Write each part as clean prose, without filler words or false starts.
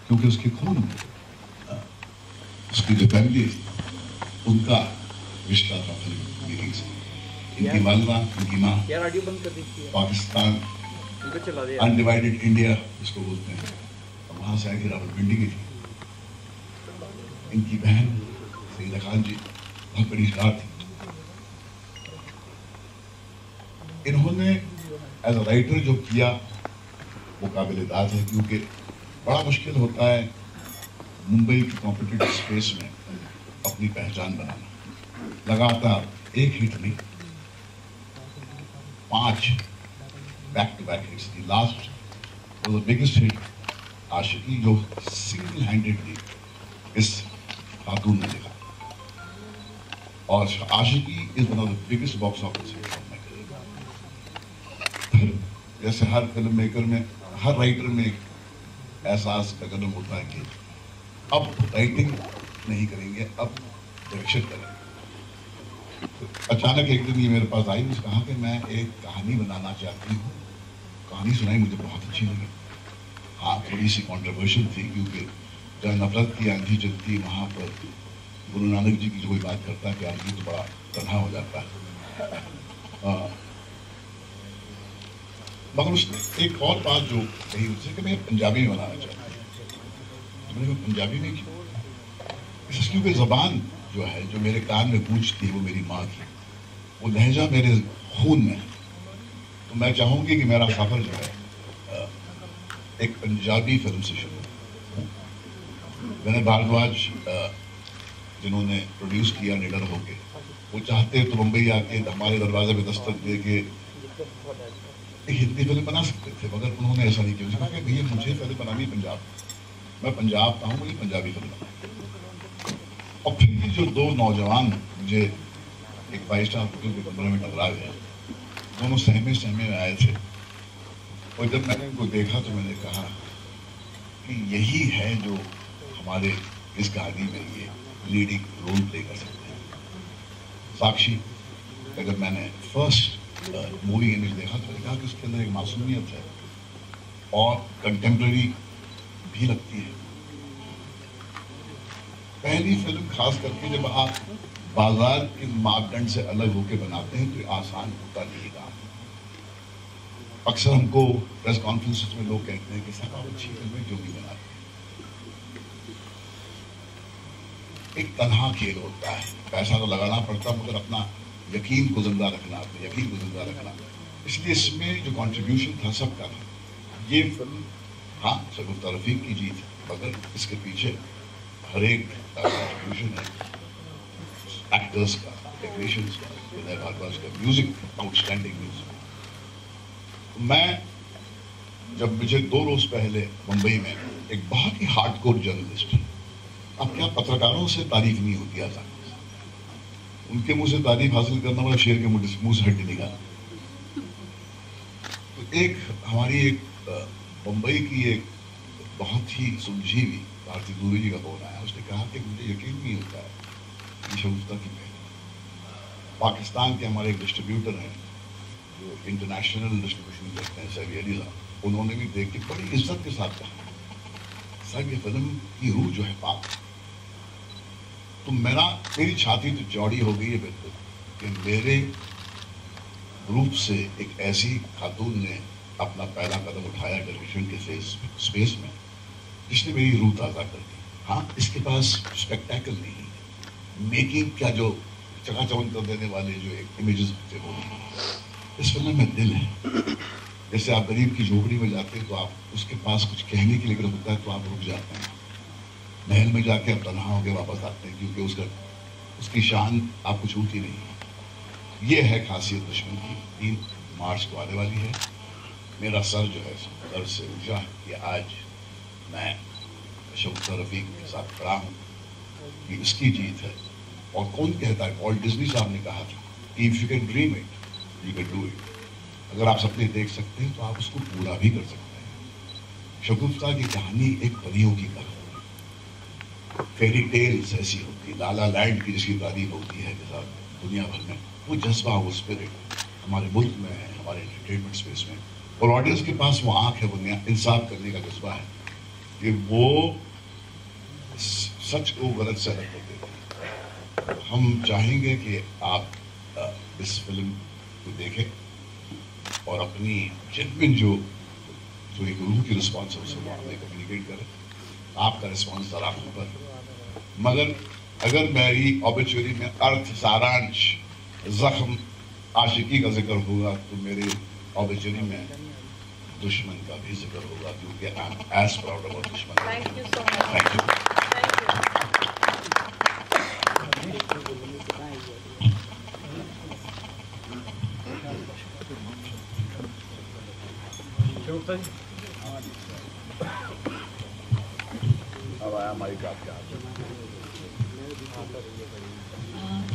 क्योंकि उसके खून में उसकी जो फैमिली थी उनका रिश्ता था फिल्म मेकिंग से। इनकी वालदा, इनकी माँ पाकिस्तान अनडिवाइडेड इंडिया जिसको बोलते हैं, वहां से आके रावलपिंडी की थी। इनकी बहन सईदा खान जी बहुत बड़ी स्टार थी। इन्होंने एज अ राइटर जो किया वो काबिल-ए-तारीफ है, क्योंकि बड़ा मुश्किल होता है मुंबई की कॉम्पिटिटिव स्पेस में अपनी पहचान बनाना। लगातार एक हिट नहीं, 5 बैक टू बैक हिट्स थी। Last was the biggest hit Aashiqui, जो सिंगल हैंडेडली इस खातून ने लिखा। और Aashiqui is one of the biggest box office hit of my career. जैसे हर फिल्म मेकर में, हर राइटर में एक एहसास का कदम होता है कि अब राइटिंग नहीं करेंगे, अब डायरेक्शन करेंगे। तो अचानक एक दिन ये मेरे पास आई, उसने कहा कि मैं एक कहानी बनाना चाहती हूँ। कहानी सुनाई, मुझे बहुत अच्छी लगी। हाँ, थोड़ी सी कॉन्ट्रोवर्शियल थी, क्योंकि जहाँ नफरत की आंधी चलती है वहाँ पर गुरु नानक जी की जो कोई बात करता है कि आदमी तो बड़ा तन्हा हो जाता है। मगर उसने एक और बात जो कही उससे कि मैं पंजाबी में बनाना चाहता हूँ। तो मैंने कहा पंजाबी में क्यों? क्योंकि ज़बान जो है, जो मेरे कान में गूंजती है, वो मेरी माँ की, वो लहजा मेरे खून में है। तो मैं चाहूँगी कि मेरा सफ़र जो है एक पंजाबी फिल्म से शुरू हो। मैंने भारद्वाज जिन्होंने प्रोड्यूस किया निडर होके, वो चाहते तो मुंबई आके हमारे दरवाजे पे दस्तक दे के एक हिंदी फिल्म बना सकते थे, मगर उन्होंने ऐसा नहीं किया। उन्होंने कहा कि भैया मुझे फिल्म बनानी पंजाब, मैं पंजाब का हूँ, मुझे पंजाबी फिल्म बनानी। और फिर ये जो दो नौजवान मुझे एक 5 स्टार होटल के कमरे में टकरा गए, दोनों सहमे सहमे में आए थे। और जब मैंने उनको देखा तो मैंने कहा कि यही है जो हमारे इस कहानी में ये लीडिंग रोल प्ले कर सकते हैं। साक्षी का जब मैंने फर्स्ट मूवी इमेज देखा तो मैंने कहा कि उसके अंदर एक मासूमियत है और कंटेम्प्रेरी भी लगती है। पहली फिल्म खास करके जब आप बाजार के मापदंड से अलग होकर बनाते हैं तो आसान होता नहीं काम। अक्सर हमको प्रेस कॉन्फ्रेंसेस में लोग कहते हैं कि साहब आप अच्छी फिल्में क्यों नहीं बनाते। एक तन्हा खेल होता है, पैसा तो लगाना पड़ता मगर अपना यकीन को जिंदा रखना, अपने यकीन को जिंदा रखना। इसलिए इसमें जो कंट्रीब्यूशन था सबका था। ये फिल्म हाँ शगुफ्ता रफीक की जीत है, मगर इसके पीछे हर एक कंट्रीब्यूशन है एक्टर्स का, टेक्नीशियंस का, विनय भारद्वाज का, म्यूजिक, आउटस्टैंडिंग म्यूजिक। मैं जब मुझे 2 रोज पहले मुंबई में एक बहुत ही हार्डकोर जर्नलिस्ट, अब क्या पत्रकारों से तारीफ नहीं होती आसानी से, उनके मुंह से तारीफ हासिल करना वाला शेर के मुंह से हड्डी निकालना। तो एक हमारी एक मुंबई की एक बहुत ही सुलझी हुई भारती दूरी जी का फोन आया। उसने कहा कि मुझे यकीन नहीं होता है कि शगुफ्ता की पहली पाकिस्तान के हमारे एक डिस्ट्रीब्यूटर हैं जो इंटरनेशनल डिस्ट्रीब्यूशन करते हैं, सर अली साहब, उन्होंने भी देख के बड़ी इज्जत के साथ कहा सर ये फिल्म की रूह जो है पाक। तो मेरी छाती तो चौड़ी हो गई है बिल्कुल कि मेरे रूप से एक ऐसी खातून ने अपना पहला कदम उठाया टेलीविजन के स्पेस में, जिसने मेरी रूह ताज़ा कर दी। हाँ, इसके पास स्पेक्टेकल नहीं है, मेकिंग क्या जो चकाचौंध कर देने वाले जो एक इमेजेस थे वो, इस फिल्म में दिल है। जैसे आप गरीब की झोपड़ी में जाते हैं तो आप उसके पास कुछ कहने के लिए होता है तो आप रुक जाते हैं, महल में जाके आप तन्हा होकर वापस आते हैं क्योंकि उसकी शान आपको छूती नहीं है। ये है खासियत दुश्मन की। 3 मार्च को आने वाली है। मेरा सर जो है सर से ऊंचा है कि आज मैं शगुफ्ता रफीक के साथ खड़ा हूँ कि इसकी जीत है। और कौन कहता है, वॉल्ट डिज्नी साहब ने कहा था if you can dream it you can do it. अगर आप सपने देख सकते हैं तो आप उसको पूरा भी कर सकते हैं। शगुफ्ता की कहानी एक परियों की कहानी, फेरी टेल्स ऐसी होती है, लाला लैंड की जिसकी तारीफ होती है दुनिया भर में, वो जज्बा, वो स्पिरिट हमारे मुल्क में है, हमारे एंटरटेनमेंट स्पेस में। और ऑडियंस के पास वो आँख है, वो इंसाफ करने का जज्बा है। कि वो सच को गलत से अलग कर देते हैं। हम चाहेंगे कि आप इस फिल्म को देखें और अपनी जेन्युइन जो एक रूह की रिस्पॉन्स है उसको हमें कम्युनिकेट करें। आपका रिस्पॉन्स था आंखों पर, मगर अगर मेरी ऑबिचुअरी में अर्थ, सारांश, जख्म, आशिकी का जिक्र होगा तो मेरे ऑबिचुअरी में दुश्मन का भी जिक्र होगा, क्योंकि I am as proud about Dushman. Thank you so much. Thank you.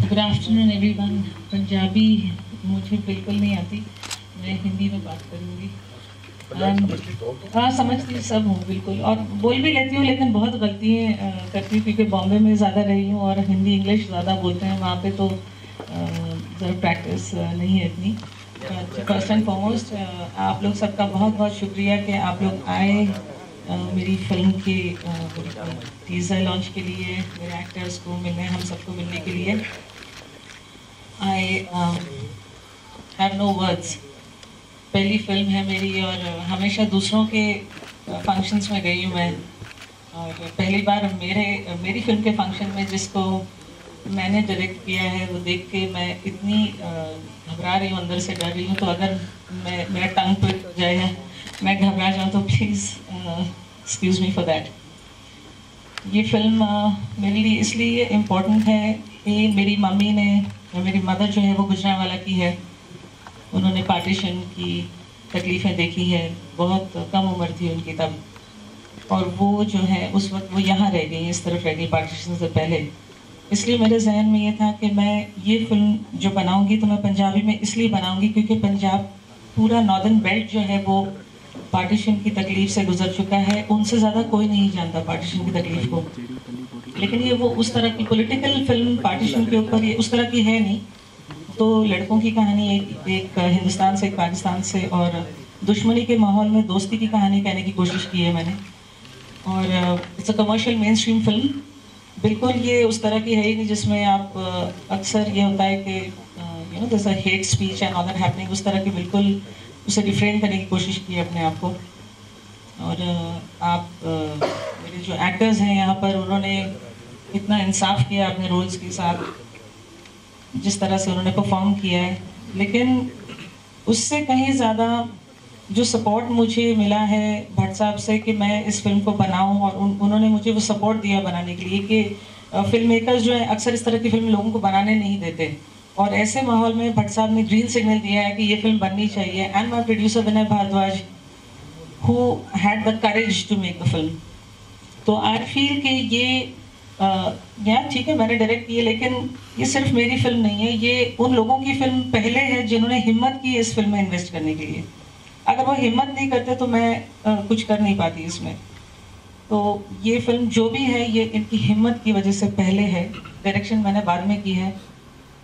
Good afternoon everyone. Punjabi मुझे बिल्कुल नहीं आती, मैं हिंदी में बात करूँगी। हाँ, समझती सब हूँ बिल्कुल, और बोल भी लेती हूँ, लेकिन बहुत गलतियाँ करती हूँ क्योंकि बॉम्बे में ज़्यादा रही हूँ और हिंदी इंग्लिश ज़्यादा बोलते हैं वहाँ पे, तो ज़रा प्रैक्टिस नहीं है इतनी। फर्स्ट एंड फॉरमोस्ट आप लोग सबका बहुत बहुत शुक्रिया कि आप लोग आए मेरी फिल्म के टीज़र लॉन्च के लिए, मेरे एक्टर्स को मिलने, हम सबको मिलने के लिए। I have no words. पहली फिल्म है मेरी और हमेशा दूसरों के फंक्शंस में गई हूँ मैं, और पहली बार मेरी फिल्म के फंक्शन में जिसको मैंने डायरेक्ट किया है वो देख के मैं इतनी घबरा रही हूँ, अंदर से डर रही हूँ। तो अगर मेरा टंग ट्विस्ट हो जाए या मैं घबरा जाऊँ तो please excuse me for that. ये फिल्म मेरे लिए इसलिए इम्पोर्टेंट है कि मेरी मम्मी ने, मेरी मदर जो है वो गुजरांवाला की है। उन्होंने पार्टीशन की तकलीफ़ें देखी है, बहुत कम उम्र थी उनकी तब, और वो जो है उस वक्त वो यहाँ रह गई, इस तरफ रह गई पार्टीशन से पहले। इसलिए मेरे जहन में ये था कि मैं ये फिल्म जो बनाऊंगी तो मैं पंजाबी में इसलिए बनाऊंगी क्योंकि पंजाब, पूरा नॉर्दर्न बेल्ट जो है वो पार्टीशन की तकलीफ से गुजर चुका है। उनसे ज़्यादा कोई नहीं जानता पार्टीशन की तकलीफ को, लेकिन ये वो उस तरह की पॉलिटिकल फिल्म पार्टीशन के ऊपर ये उस तरह की है नहीं। तो लड़कों की कहानी एक हिंदुस्तान से, एक पाकिस्तान से, और दुश्मनी के माहौल में दोस्ती की कहानी कहने की कोशिश की है मैंने। और it's a commercial main stream film, बिल्कुल ये उस तरह की है ही नहीं जिसमें आप अक्सर ये होता है कि यू नो जैसा hate speech and all that happening, उस तरह की बिल्कुल उसे रिफ्रेन करने की कोशिश की है अपने आप को। और आप मेरे जो एक्टर्स हैं यहाँ पर, उन्होंने इतना इंसाफ किया अपने रोल्स के साथ, जिस तरह से उन्होंने परफॉर्म किया है। लेकिन उससे कहीं ज़्यादा जो सपोर्ट मुझे मिला है भट्ट साहब से कि मैं इस फिल्म को बनाऊं, और उन्होंने मुझे वो सपोर्ट दिया बनाने के लिए कि फिल्म मेकर्स जो है अक्सर इस तरह की फिल्म लोगों को बनाने नहीं देते, और ऐसे माहौल में भट्ट साहब ने ग्रीन सिग्नल दिया है कि ये फिल्म बननी चाहिए। And my producer Vinay Bhardwaj who had the courage to make the film. तो आई फील कि ये यार ठीक है मैंने डायरेक्ट की है, लेकिन ये सिर्फ मेरी फिल्म नहीं है, ये उन लोगों की फिल्म पहले है जिन्होंने हिम्मत की इस फिल्म में इन्वेस्ट करने के लिए। अगर वो हिम्मत नहीं करते तो मैं कुछ कर नहीं पाती इसमें। तो ये फिल्म जो भी है ये इनकी हिम्मत की वजह से पहले है। डायरेक्शन मैंने बाद में की है।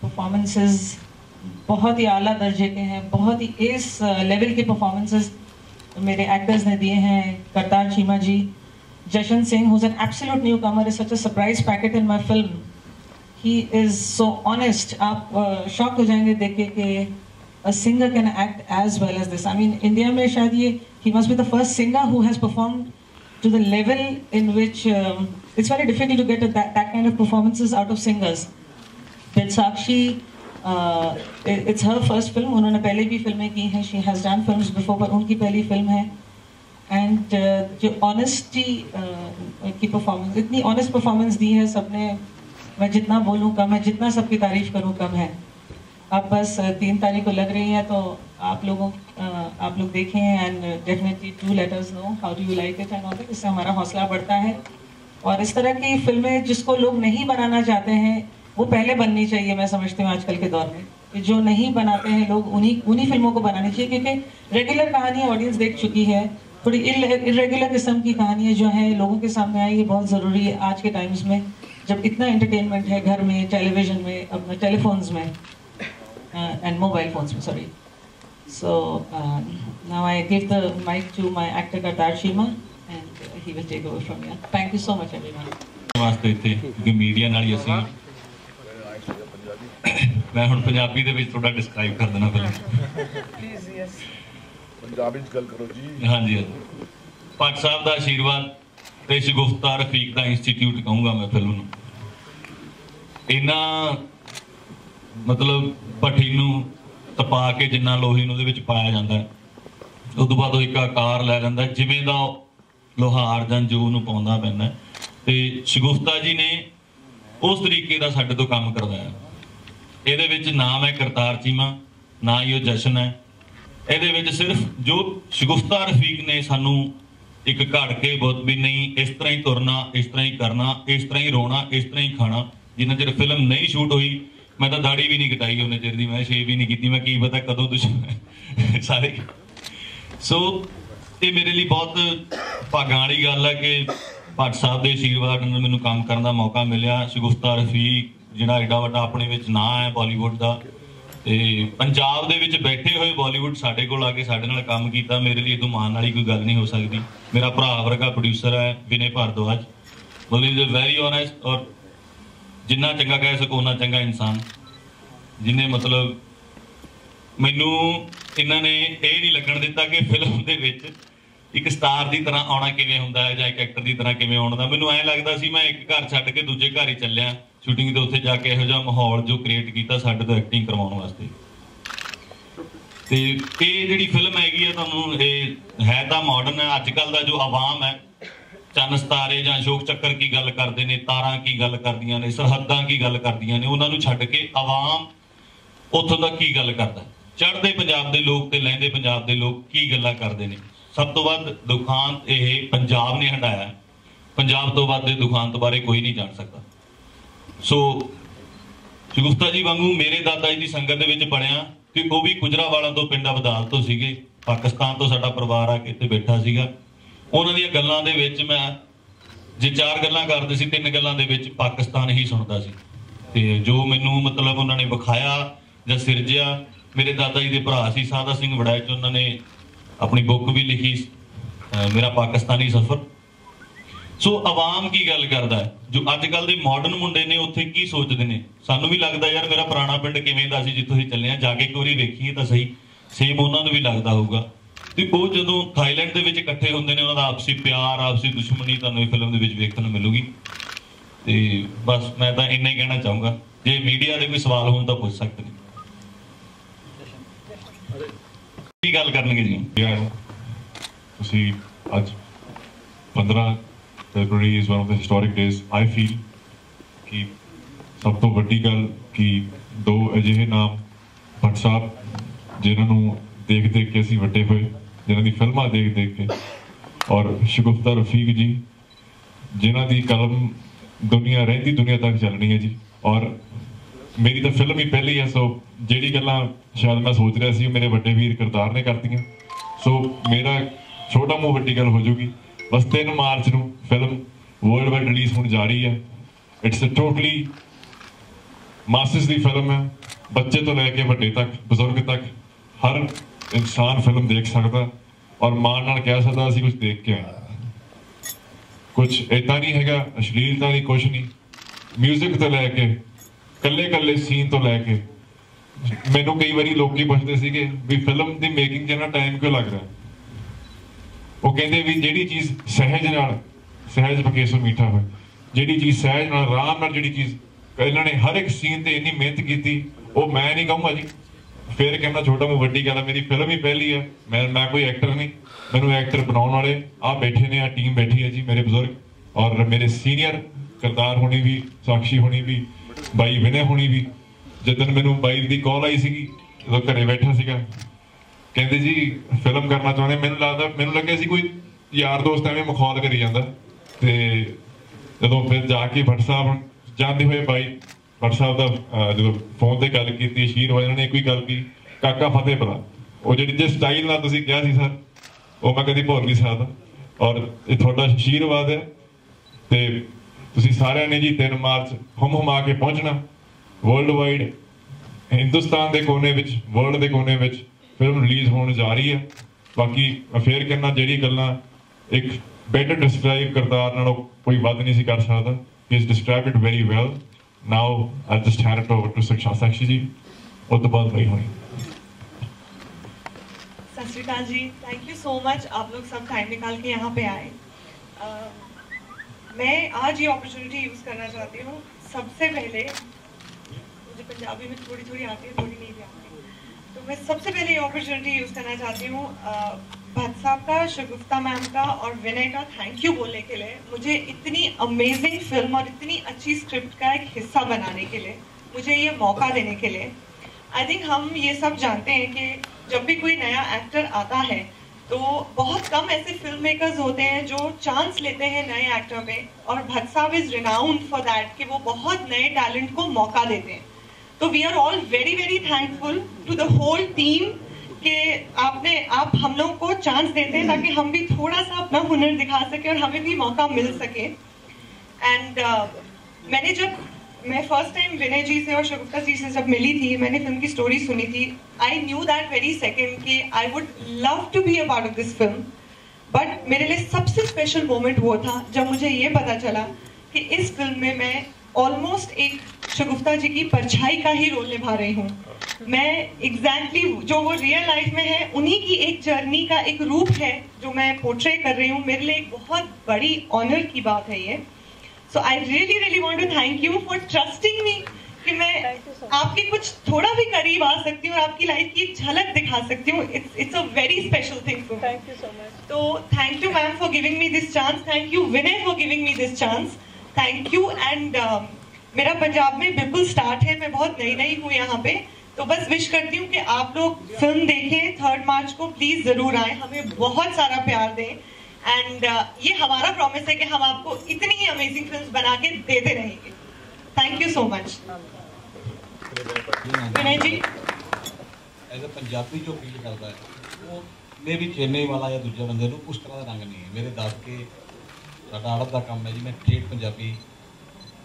परफॉर्मेंसेस बहुत ही आला दर्जे के हैं, बहुत ही इस लेवल के परफॉर्मेंसेस मेरे एक्टर्स ने दिए हैं। करतार चीमा जी, जशन Singh who's an absolute newcomer is such a surprise packet in my film. He is so honest. आप शॉक हो जाएंगे देख के कि a singer can act as well as this. I mean, India में शायद ये he must be the first singer who has performed to the level in which it's very difficult to get that kind of performances out of singers. Sakshi, it's her first film. उन्होंने पहले भी फिल्में की हैं. She has done films before, पर उनकी पहली film है. एंड जो ऑनेस्टी की परफॉर्मेंस, इतनी ऑनेस्ट परफॉर्मेंस दी है सबने, मैं जितना बोलूँ कम है, जितना सबकी तारीफ करूँ कम है। अब बस 3 तारीख को लग रही है, तो आप लोग देखें and definitely do let us know how do you like it and all that. इससे हमारा हौसला बढ़ता है। और इस तरह की फिल्में जिसको लोग नहीं बनाना चाहते हैं वो पहले बननी चाहिए, मैं समझती हूँ आजकल के दौर में, कि जो नहीं बनाते हैं लोग उन्हीं फिल्मों को बनानी चाहिए, क्योंकि रेगुलर कहानी ऑडियंस देख चुकी है। थोड़ी इरेगुलर किस्म की कहानियाँ जो हैं लोगों के सामने आई, ये बहुत ज़रूरी है आज के टाइम्स में, जब इतना एंटरटेनमेंट है घर में, टेलीविज़न में, अपने टेलीफोन्स में एंड मोबाइल फोन्स में, sorry. So now I give the mike to my actor Kartar Cheema and he will take over from here. Thank you so much everyone. ਵਾਸਤੇ ਇੱਥੇ ਕਿਉਂਕਿ ਮੀਡੀਆ ਨਾਲ ਹੀ ਅਸੀਂ ਮੈਂ ਹੁਣ ਪੰਜਾਬੀ ਦੇ ਵਿੱਚ ਥੋੜਾ ਡਿਸਕ੍ਰਾਈਬ ਕਰ ਦੇਣਾ ਪਹਿਲਾਂ ਪਲੀਜ਼ ਯੈਸ ਪੰਜਾਬੀ ਚ ਗੱਲ ਕਰੋ ਜੀ ਹਾਂਜੀ ਹਾਂਜੀ ਭੱਟ ਸਾਹਿਬ ਦਾ ਆਸ਼ੀਰਵਾਦ ਤੇ ਸ਼ਗੁਫਤਾ ਰਫੀਕ ਦਾ ਇੰਸਟੀਚਿਊਟ ਕਹੂੰਗਾ ਮੈਂ ਫਿਲਮ ਨੂੰ ਇਹਨਾਂ ਮਤਲਬ ਭੱਠੀ ਨੂੰ ਤਪਾ ਕੇ ਜਿੰਨਾ ਲੋਹੇ ਨੂੰ ਉਹਦੇ ਵਿੱਚ ਪਾਇਆ ਜਾਂਦਾ ਉਸ ਤੋਂ ਬਾਅਦ ਉਹ ਇੱਕ ਆਕਾਰ ਲੈ ਲੈਂਦਾ ਜਿਵੇਂ ਦਾ ਲੋਹਾਰ ਜਾਂ ਜੋ ਨੂੰ ਪਾਉਂਦਾ ਪੈਂਦਾ ਤੇ ਸ਼ਗੁਫਤਾ ਜੀ ਨੇ ਉਸ ਤਰੀਕੇ ਦਾ ਸਾਡੇ ਤੋਂ ਕੰਮ ਕਰਵਾਇਆ ਇਹਦੇ ਵਿੱਚ ਨਾਮ ਹੈ ਕਰਤਾਰ ਚੀਮਾ ਨਾ ਹੀ ਉਹ ਜਸ਼ਨ ਹੈ ਇਹਦੇ ਵਿੱਚ ਸਿਰਫ ਜੋ ਸ਼ਗੁਫਤਾ ਰਫੀਕ ਨੇ ਸਾਨੂੰ ਇੱਕ ਘੜ ਕੇ ਬਹੁਤ ਵੀ ਨਹੀਂ ਇਸ ਤਰ੍ਹਾਂ ਹੀ ਤੁਰਨਾ ਇਸ ਤਰ੍ਹਾਂ ਹੀ ਕਰਨਾ ਇਸ ਤਰ੍ਹਾਂ ਹੀ ਰੋਣਾ ਇਸ ਤਰ੍ਹਾਂ ਹੀ ਖਾਣਾ ਜਿੰਨਾ ਚਿਰ ਫਿਲਮ ਨਹੀਂ ਸ਼ੂਟ ਹੋਈ ਮੈਂ ਤਾਂ ਦਾੜੀ ਵੀ ਨਹੀਂ ਕਟਾਈ ਉਹਨੇ ਚਿਰ ਦੀ ਮੈਂ ਸ਼ੇਵ ਵੀ ਨਹੀਂ ਕੀਤੀ ਮੈਂ ਕੀ ਪਤਾ ਕਦੋਂ ਤੁਸੀਂ ਸਾਰੇ ਸੋ ਇਹ ਮੇਰੇ ਲਈ ਬਹੁਤ ਭਾਗਾਂ ਵਾਲੀ ਗੱਲ ਹੈ ਕਿ ਭੱਟ ਸਾਹਿਬ ਦੇ ਆਸ਼ੀਰਵਾਦ ਨਾਲ ਮੈਨੂੰ ਕੰਮ ਕਰਨ ਦਾ ਮੌਕਾ ਮਿਲਿਆ ਸ਼ਗੁਫਤਾ ਰਫੀਕ ਜਿਹੜਾ ਐਡਾ ਵੱਡਾ ਆਪਣੇ ਵਿੱਚ ਨਾਂ ਹੈ ਬਾਲੀਵੁੱਡ ਦਾ ਤੇ ਪੰਜਾਬ ਦੇ ਵਿੱਚ ਬੈਠੇ ਹੋਏ ਬਾਲੀਵੁੱਡ ਸਾਡੇ ਕੋਲ ਆ ਕੇ ਸਾਡੇ ਨਾਲ ਕੰਮ ਕੀਤਾ ਮੇਰੇ ਲਈ ਇਦੋਂ ਮਾਣ ਵਾਲੀ ਕੋਈ ਗੱਲ ਨਹੀਂ ਹੋ ਸਕਦੀ ਮੇਰਾ ਭਰਾ ਵਰਗਾ ਪ੍ਰੋਡਿਊਸਰ ਹੈ ਵਿਨੇ ਭਾਰਦਵਾਜ ਮਤਲਬ ਇਜ਼ ਵੈਰੀ ਓਨੈਸਟ ਔਰ ਜਿੰਨਾ ਚੰਗਾ ਕਹਿ ਸਕੋ ਉਨਾ ਚੰਗਾ ਇਨਸਾਨ ਜਿਹਨੇ ਮਤਲਬ ਮੈਨੂੰ ਇਹਨਾਂ ਨੇ ਇਹ ਨਹੀਂ ਲੱਗਣ ਦਿੱਤਾ ਕਿ ਫਿਲਮ ਦੇ ਵਿੱਚ ਇੱਕ ਸਟਾਰ ਦੀ ਤਰ੍ਹਾਂ ਆਉਣਾ ਕਿਵੇਂ ਹੁੰਦਾ ਹੈ ਜਾਂ ਇੱਕ ਐਕਟਰ ਦੀ ਤਰ੍ਹਾਂ ਕਿਵੇਂ ਆਉਣ ਦਾ ਮੈਨੂੰ ਐਂ ਲੱਗਦਾ ਸੀ ਮੈਂ ਇੱਕ ਘਰ ਛੱਡ ਕੇ ਦੂਜੇ ਘਰ ਹੀ ਚੱਲਿਆ ਸ਼ੂਟਿੰਗ ਤੇ ਉੱਥੇ ਜਾ ਕੇ ਇਹੋ ਜਿਹਾ ਮਾਹੌਲ ਜੋ ਕ੍ਰੀਏਟ ਕੀਤਾ ਸਾਡੇ ਤੋਂ ਐਕਟਿੰਗ ਕਰਵਾਉਣ ਵਾਸਤੇ ਤੇ ਇਹ ਜਿਹੜੀ ਫਿਲਮ ਹੈਗੀ ਆ ਤੁਹਾਨੂੰ ਇਹ ਹੈ ਤਾਂ ਮਾਡਰਨ ਹੈ ਅੱਜ ਕੱਲ ਦਾ ਜੋ ਆਵਾਮ ਹੈ ਚੰਨ ਸਿਤਾਰੇ ਜਾਂ ਅਸ਼ੋਕ ਚੱਕਰ ਕੀ ਗੱਲ ਕਰਦੇ ਨੇ ਤਾਰਾਂ ਕੀ ਗੱਲ ਕਰਦੀਆਂ ਨੇ ਸਰਹੱਦਾਂ ਕੀ ਗੱਲ ਕਰਦੀਆਂ ਨੇ ਉਹਨਾਂ ਨੂੰ ਛੱਡ ਕੇ ਆਵਾਮ ਉੱਥੋਂ ਦਾ ਕੀ ਗੱਲ ਕਰਦਾ ਚੜ੍ਹਦੇ ਪੰਜਾਬ ਦੇ ਲੋਕ ਤੇ ਲਹਿੰਦੇ ਪੰਜਾਬ ਦੇ ਲੋਕ ਕੀ ਗੱਲਾਂ ਕਰਦੇ ਨੇ ਸਭ ਤੋਂ ਵੱਧ ਦੁਖਾਂਤ ਇਹ ਪੰਜਾਬ ਨੇ ਹੰਢਾਇਆ ਪੰਜਾਬ ਤੋਂ ਵੱਧ ਦੇ ਦੁਖਾਂਤ ਬਾਰੇ ਕੋਈ ਨਹੀਂ ਜਾਣ ਸਕਦਾ ਸੋ ਸ਼ਗੁਫਤਾ ਜੀ ਵਾਂਗੂ ਮੇਰੇ ਦਾਦਾ ਜੀ ਦੀ ਸੰਗਤ ਦੇ ਵਿੱਚ ਪੜਿਆ ਕਿ ਉਹ ਵੀ ਗੁਜਰਾਂਵਾਲਾ ਤੋਂ ਪਿੰਡ ਅਬਦਾਲ ਤੋਂ ਸੀਗੇ ਪਾਕਿਸਤਾਨ ਤੋਂ ਸਾਡਾ ਪਰਿਵਾਰ ਆ ਕੇ ਇੱਥੇ ਬੈਠਾ ਸੀਗਾ ਉਹਨਾਂ ਦੀਆਂ ਗੱਲਾਂ ਦੇ ਵਿੱਚ ਮੈਂ ਜੇ 4 ਗੱਲਾਂ ਕਰਦੇ ਸੀ 3 ਗੱਲਾਂ ਦੇ ਵਿੱਚ ਪਾਕਿਸਤਾਨ ਹੀ ਸੁਣਦਾ ਸੀ ਤੇ ਜੋ ਮੈਨੂੰ ਮਤਲਬ ਉਹਨਾਂ ਨੇ ਵਿਖਾਇਆ ਜਾਂ ਸਿਰਜਿਆ ਮੇਰੇ ਦਾਦਾ ਜੀ ਦੇ ਭਰਾ ਸੀ ਸਾਦਾ ਸਿੰਘ ਵੜੈਚ ਉਹਨਾਂ ਨੇ ਆਪਣੀ ਬੁੱਕ ਵੀ ਲਿਖੀ ਮੇਰਾ ਪਾਕਿਸਤਾਨੀ ਸਫ਼ਰ ਸੋ ਆਵਾਮ ਕੀ ਗੱਲ ਕਰਦਾ ਜੋ ਅੱਜ ਕੱਲ ਦੇ ਮਾਡਰਨ ਮੁੰਡੇ ਨੇ ਉੱਥੇ ਕੀ ਸੋਚਦੇ ਨੇ ਸਾਨੂੰ ਵੀ ਲੱਗਦਾ ਯਾਰ ਮੇਰਾ ਪੁਰਾਣਾ ਪਿੰਡ ਕਿਵੇਂ ਦਾ ਸੀ ਜਿੱਥੋਂ ਅਸੀਂ ਚੱਲੇ ਆ ਜਾ ਕੇ ਇੱਕ ਵਾਰੀ ਵੇਖੀਏ ਤਾਂ ਸਹੀ ਸੇਮ ਉਹਨਾਂ ਨੂੰ ਵੀ ਲੱਗਦਾ ਹੋਊਗਾ ਤੇ ਉਹ ਜਦੋਂ ਥਾਈਲੈਂਡ ਦੇ ਵਿੱਚ ਇਕੱਠੇ ਹੁੰਦੇ ਨੇ ਉਹਨਾਂ ਦਾ ਆਪਸੀ ਪਿਆਰ ਆਪਸੀ ਦੁਸ਼ਮਣੀ ਤੁਹਾਨੂੰ ਇਹ ਫਿਲਮ ਦੇ ਵਿੱਚ ਵੇਖਣ ਨੂੰ ਮਿਲੂਗੀ ਤੇ ਬਸ ਮੈਂ ਤਾਂ ਇੰਨਾ ਹੀ ਕਹਿਣਾ ਚਾਹੂੰਗਾ ਜੇ ਮੀਡੀਆ ਦੇ ਕੋਈ ਸਵਾਲ ਹੋਣ ਤਾਂ ਪੁੱਛ ਸਕਦੇ ਨੇ ਕੀ ਗੱਲ ਕਰਨਗੇ ਜੀ ਤੁਸੀਂ ਅੱਜ 15 February is one of the historic days. I feel कि सब तो वड्डी गल कि 2 अजिहे नाम भट्ट साहब जिन्होंने देख देख के असीं वड्डे होए जिन्हां दी फिल्मां देख देख के और शगुफ्ता रफीक जी जिन्हां दी कलम दुनिया रहिंदी दुनिया तक चलनी है जी और मेरी तो फिल्म ही पहली है सो जिहड़ी गल्लां शायद मैं सोच रहा सी मेरे वड्डे वीर करतार ने करतियां सो मेरा छोटा मूंह वड्डी गल हो जूगी बस 3 मार्च ਨੂੰ ਫਿਲਮ ਵਰਲਡ ਵਾਈਡ ਰਿਲੀਜ਼ ਹੋਣ ਜਾ ਰਹੀ ਹੈ it's a totally masses the film ਹੈ ਬੱਚੇ ਤੋਂ ਲੈ ਕੇ ਵੱਡੇ ਤੱਕ ਬਜ਼ੁਰਗ ਤੱਕ ਹਰ ਇਨਸਾਨ ਫਿਲਮ ਦੇਖ ਸਕਦਾ ਔਰ ਮਾਣ ਨਾਲ ਕਹਿ ਸਕਦਾ ਅਸੀਂ ਕੁਝ ਦੇਖ ਕੇ ਆਏ ਕੁਝ ਇਦਾਂ ਨਹੀਂ ਹੈਗਾ ਅਸ਼ਲੀਲਤਾ ਨਹੀਂ ਕੁਝ ਨਹੀਂ ਮਿਊਜ਼ਿਕ ਤੋਂ ਲੈ ਕੇ ਕੱਲੇ ਸੀਨ ਤੋਂ ਲੈ ਕੇ ਮੈਨੂੰ ਕਈ ਵਾਰੀ ਲੋਕੀ ਪੁੱਛਦੇ ਸੀਗੇ ਵੀ ਫਿਲਮ ਦੀ ਮੇਕਿੰਗ 'ਚ ਇੰਨਾ ਟਾਈਮ ਕਿਉਂ ਲੱਗ ਰਿਹਾ ਉਹ ਕਹਿੰਦੇ ਵੀ ਜਿਹੜੀ ਚੀਜ਼ ਸਹਿਜ ਪਕੇਸੋ ਮਿੱਠਾ ਹੋਏ ਜਿਹੜੀ ਚੀਜ਼ ਸਹਿਜ ਨਾਲ ਆਰਾਮ ਨਾਲ ਜਿਹੜੀ ਚੀਜ਼ ਇਹਨਾਂ ਨੇ ਹਰ ਇੱਕ ਸੀਨ ਤੇ ਇੰਨੀ ਮਿਹਨਤ ਕੀਤੀ ਉਹ ਮੈਂ ਨਹੀਂ ਕਹੂੰਗਾ ਜੀ ਫਿਰ ਕਹਿੰਦਾ ਛੋਟਾ ਮੂੰਹ ਵੱਡੀ ਗੱਲ ਮੇਰੀ ਫਿਲਮ ਹੀ ਪਹਿਲੀ ਹੈ ਮੈਂ ਕੋਈ ਐਕਟਰ ਨਹੀਂ ਮੈਨੂੰ ਐਕਟਰ ਬਣਾਉਣ ਵਾਲੇ ਆ ਬੈਠੇ ਨੇ ਆ ਟੀਮ ਬੈਠੀ ਹੈ ਜੀ ਮੇਰੇ ਬਜ਼ੁਰਗ ਔਰ ਮੇਰੇ ਸੀਨੀਅਰ ਕਰਤਾਰ ਹੋਣੀ ਵੀ ਸਾਕਸ਼ੀ ਹੋਣੀ ਵੀ ਬਾਈ ਵਿਨੇ ਹੋਣੀ ਵੀ ਜਦੋਂ ਮੈਨੂੰ ਬਾਈ ਦੀ ਕਾਲ ਆਈ ਸੀਗੀ ਜਦੋਂ ਘਰੇ ਬੈਠਾ ਸੀਗਾ ਕਹਿੰਦੇ ਜੀ ਫਿਲਮ ਕਰਨਾ ਚਾਹੁੰਦੇ ਮੈਨੂੰ ਲੱਗਿਆ ਸੀ ਕੋਈ ਯਾਰ ਦੋਸਤ ਐਵੇਂ ਮਖੌਲ ਕਰੀ ਜਾਂਦਾ ਤੇ ਜਦੋਂ ਫਿਰ ਜਾ ਕੇ ਭੱਟ ਸਾਹਿਬ ਜਾਂਦੇ ਹੋਏ ਬਾਈ ਭੱਟ ਸਾਹਿਬ ਦਾ ਜਦੋਂ ਫੋਨ ਤੇ ਗੱਲ ਕੀਤੀ ਆਸ਼ੀਰਵਾਦ ਇਹਨਾਂ ਨੇ ਇੱਕੋ ਹੀ ਗੱਲ ਕੀ ਕਾਕਾ ਫਤਿਹ ਬਲਾ ਉਹ ਜਿਹੜੀ ਜੇ ਸਟਾਈਲ ਨਾਲ ਤੁਸੀਂ ਕਿਹਾ ਸੀ ਸਰ ਉਹ ਮੈਂ ਕਦੀ ਭੁੱਲ ਨਹੀਂ ਸਕਦਾ ਔਰ ਇਹ ਤੁਹਾਡਾ ਆਸ਼ੀਰਵਾਦ ਹੈ ਤੇ ਤੁਸੀਂ ਸਾਰਿਆਂ ਨੇ ਜੀ 3 ਮਾਰਚ ਹੁਮਾ ਕੇ ਪਹੁੰਚਣਾ ਵਰਲਡ ਵਾਈਡ ਹਿੰਦੁਸਤਾਨ ਦੇ ਕੋਨੇ ਵਿੱਚ ਵਰਲਡ ਦੇ ਕੋਨੇ ਵਿੱਚ ਫਿਲਮ ਰਿਲੀਜ਼ ਹੋਣ ਜਾ ਰਹੀ ਹੈ ਬਾਕੀ ਮੈਂ ਫੇਰ ਕਹਿੰਦਾ ਜਿਹੜੀ ਗੱਲਾਂ एक better describe करदार नालों कोई बात नहीं सी कर सकता. He has described it very well. Now I'll just hand it over to Sakshi ji. और तो बात वही होनी. सत श्री अकाल जी, थैंक यू सो मच, आप लोग सब टाइम निकाल के यहाँ पे आए. मैं आज ये अपॉर्चुनिटी यूज़ करना चाहती हूँ. सबसे पहले मुझे पंजाबी में थोड़ी थोड़ी आती है, थोड़ी नहीं भी आती, तो मैं सबसे पहले ये अपॉर्चुनिटी यूज़ करना चाहती हूँ भट्ट साहब का, शगुफ्ता मैम का और विनय का थैंक यू बोलने के लिए. मुझे इतनी अमेजिंग फिल्म और इतनी अच्छी स्क्रिप्ट का एक हिस्सा बनाने के लिए, मुझे ये मौका देने के लिए. आई थिंक हम ये सब जानते हैं कि जब भी कोई नया एक्टर आता है तो बहुत कम ऐसे फिल्म मेकर्स होते हैं जो चांस लेते हैं नए एक्टर पे, और भट्ट साहब इज रिनाउंड फॉर दैट कि वो बहुत नए टैलेंट को मौका देते हैं. तो we are all very very thankful to the whole team कि आप हम लोग को चांस देते हैं ताकि हम भी थोड़ा सा अपना हुनर दिखा सके और हमें भी मौका मिल सके. एंड मैं फर्स्ट टाइम विनय जी से और शगुफ्ता जी से जब मिली थी, मैंने फिल्म की स्टोरी सुनी थी, I knew that very second कि I would love to be a part of this film. But मेरे लिए सबसे स्पेशल मोमेंट वो था जब मुझे ये पता चला कि इस फिल्म में मैं ऑलमोस्ट एक शगुफ्ता जी की परछाई का ही रोल निभा रही हूँ. मैं एग्जैक्टली जो वो रियल लाइफ में है उन्हीं की एक जर्नी का एक रूप है जो मैं पोर्ट्रे कर रही हूँ. मेरे लिए एक बहुत बड़ी ऑनर की बात है ये. So I really want to thank you for trusting me कि मैं आपके कुछ थोड़ा भी करीब आ सकती हूँ और आपकी लाइफ की एक झलक दिखा सकती हूँ. It's a very special thing for me. Thank you so much. तो thank you ma'am for giving me this chance. Thank you Vinay for giving me this chance. Thank you and मेरा पंजाब में बिल्कुल स्टार्ट है. मैं बहुत नई हूँ यहाँ पे, तो बस विश करती हूँ कि आप लोग फिल्म देखें 3 मार्च को. प्लीज जरूर आए, हमें बहुत सारा प्यार दें. एंड ये हमारा प्रॉमिस है कि हम आपको इतनी ही अमेजिंग फिल्म्स बना के देते रहेंगे. Thank you so much. Vinay ji as a Punjabi जो फील करता है वो मे भी चेन्नई वाला या दूजे बंदे ਨੂੰ उस तरह का रंग नहीं है. मेरे दादके साडा आड़त का काम है जी, मैं ठेठ पंजाबी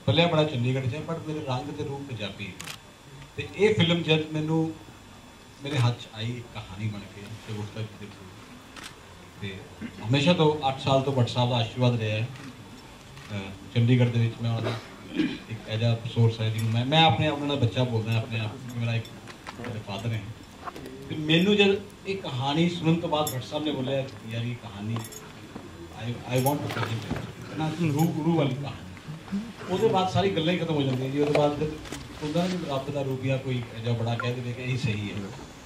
पलिया बड़ा चंडीगढ़ से, बट मेरे रंग ते रूप पंजाबी. तो ये फिल्म जब मैनू मेरे हाथ आई कहानी बन के शगुफ्ता जी के थ्रू, तो हमेशा तो 8 साल तो भट्ट साहब का आशीर्वाद रहा है चंडीगढ़ के मैं उन्होंने एक एज अ सोर्स है जी. मैं अपने आप उन्होंने बच्चा बोलदा अपने आप, मेरा एक मेरे फादर है. तो मैनू जब एक कहानी सुनने तो बाद भट्ट साहब ने बोला यार ये कहानी आई वॉन्ट टू प्रेजेंट ना रू वाली कहानी. उसके बाद सारी गल्लां ही खत्म हो जाती जी. उसके बाद होंदा नहीं रब का रूप या कोई जो बड़ा कह दे कि यही सही है,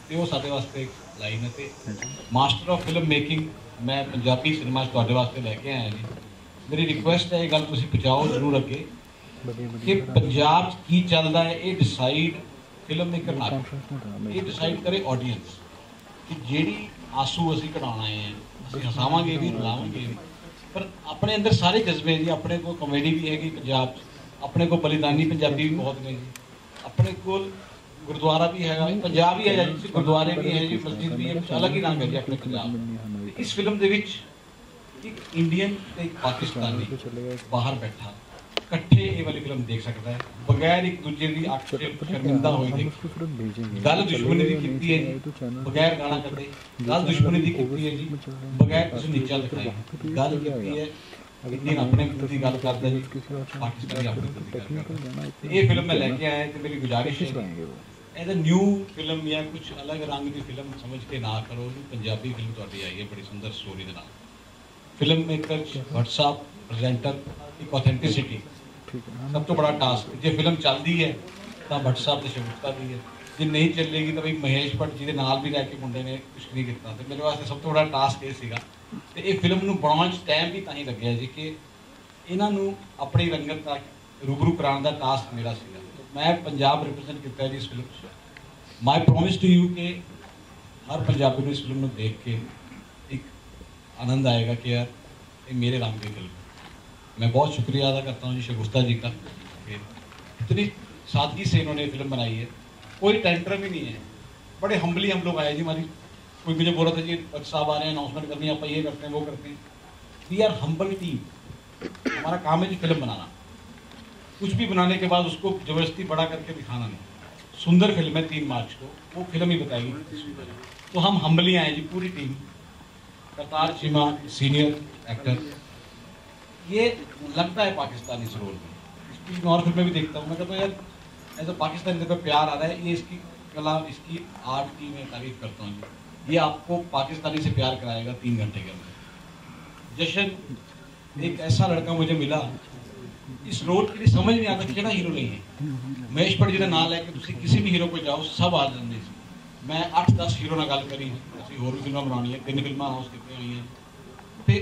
तो वो साडे वास्ते लाइन है. तो मास्टर ऑफ फिल्म मेकिंग मैं पंजाबी सिनेमा तुहाडे वास्ते लैके आया जी. मेरी रिक्वेस्ट है ये गल तुसीं पहुँचाओ जरूर अगे कि पंजाब की चलता है ये डिसाइड फिल्म मेकर ना करे, ये डिसाइड करे ऑडियंस कि जेड़ी आंसू असीं कढाउण आए हैं, असीं हसावांगे भी रुलावांगे भी, पर अपने अंदर सारे जज्बे जी. अपने को कॉमेडी भी हैगी पंजाब, अपने को बलिदानी पंजाबी भी बहुत ने जी, अपने को गुरुद्वारा भी है, पंजाब भी है जी, गुरुद्वारे भी है जी, मस्जिद भी है, कुछ अलग ही रंग है जी अपने पंजाब. इस फिल्म दे विच एक इंडियन ते एक पाकिस्तानी बाहर बैठा इकट्ठे ये वाली फिल्म देख सकता है बगैर एक दूजे की अख शर्मिंदा होई देख. गल दुश्मनी दी कीती है जी बगैर गाना कटे, गल दुश्मनी दी कीती है जी बगैर कुछ नीचा दिखाई, गल कीती है इंडियन अपने खुद की गल करदा जी, पाकिस्तानी अपने खुद की गल करदा. ये फिल्म मैं लेके आया तो मेरी गुजारिश है एज अ न्यू फिल्म या कुछ अलग रंग की फिल्म समझ के ना करो. पंजाबी फिल्म तुहाडी आई है बड़ी सुंदर स्टोरी दे नाल. फिल्म मेकर भट्ट साहब प्रेजेंटर एक ऑथेंटिसिटी सब तो बड़ा टास्क. जो फिल्म चलती है तो भट्ट साहब की शगुफ्ता भी है, जो नहीं चलेगी तो भाई महेश भट्ट जी के नाल भी रह के मुंडे ने कुछ नहीं किया. तो मेरे वास्ते सब तो बड़ा टास्क ये सीगा. तो ये फिल्म बनाने टाइम भी तां ही लग्या जी कि इन्हों अपनी रंगत तक रूबरू कराने का टास्क मेरा सीगा. तो मैं पंजाब रिप्रजेंट किया जी इस film. My promise to you कि हर पंजाबी को इस फिल्म को देख के एक आनंद आएगा कि यार ये मेरे रंग की फिल्म. मैं बहुत शुक्रिया अदा करता हूँ जी शगुफ्ता जी का, इतनी सादगी से इन्होंने फिल्म बनाई है. कोई टेंट्रम ही नहीं है, बड़े हम्बली हम लोग आए जी. हमारी कोई मुझे बोल रहा था जी भट्ट साहब आ रहे हैं अनाउंसमेंट करनी है, आप ये करते हैं वो करते हैं. We are humble team. हमारा काम है जी फिल्म बनाना. कुछ भी बनाने के बाद उसको जबरदस्ती बड़ा करके दिखाना नहीं. सुंदर फिल्म है 3 मार्च को, वो फिल्म ही बताएगी. तो हम हम्बली आए जी पूरी team. Kartar Cheema senior actor, ये लगता है पाकिस्तानी इस रोल में। इसकी मैं और फिल्में भी देखता हूँ, मैं कहता हूँ यार ऐसा पाकिस्तानी पे प्यार आ रहा है, ये इसकी कला, इसकी आर्ट की मैं तारीफ करता हूँ जी। ये आपको पाकिस्तानी से प्यार कराएगा 3 घंटे के अंदर। जशन एक ऐसा लड़का मुझे मिला, इस रोल के लिए समझ नहीं आता केड़ा हीरो नहीं है। महेश भट्ट जी का नाम लैके तुम किसी भी हीरो को जाओ, सब आ जाते। मैं 8-10 हीरो नाल गल करी, असं होर भी फिल्मां बनानी है, 3 फिल्मां हाउस की हुई हैं, तो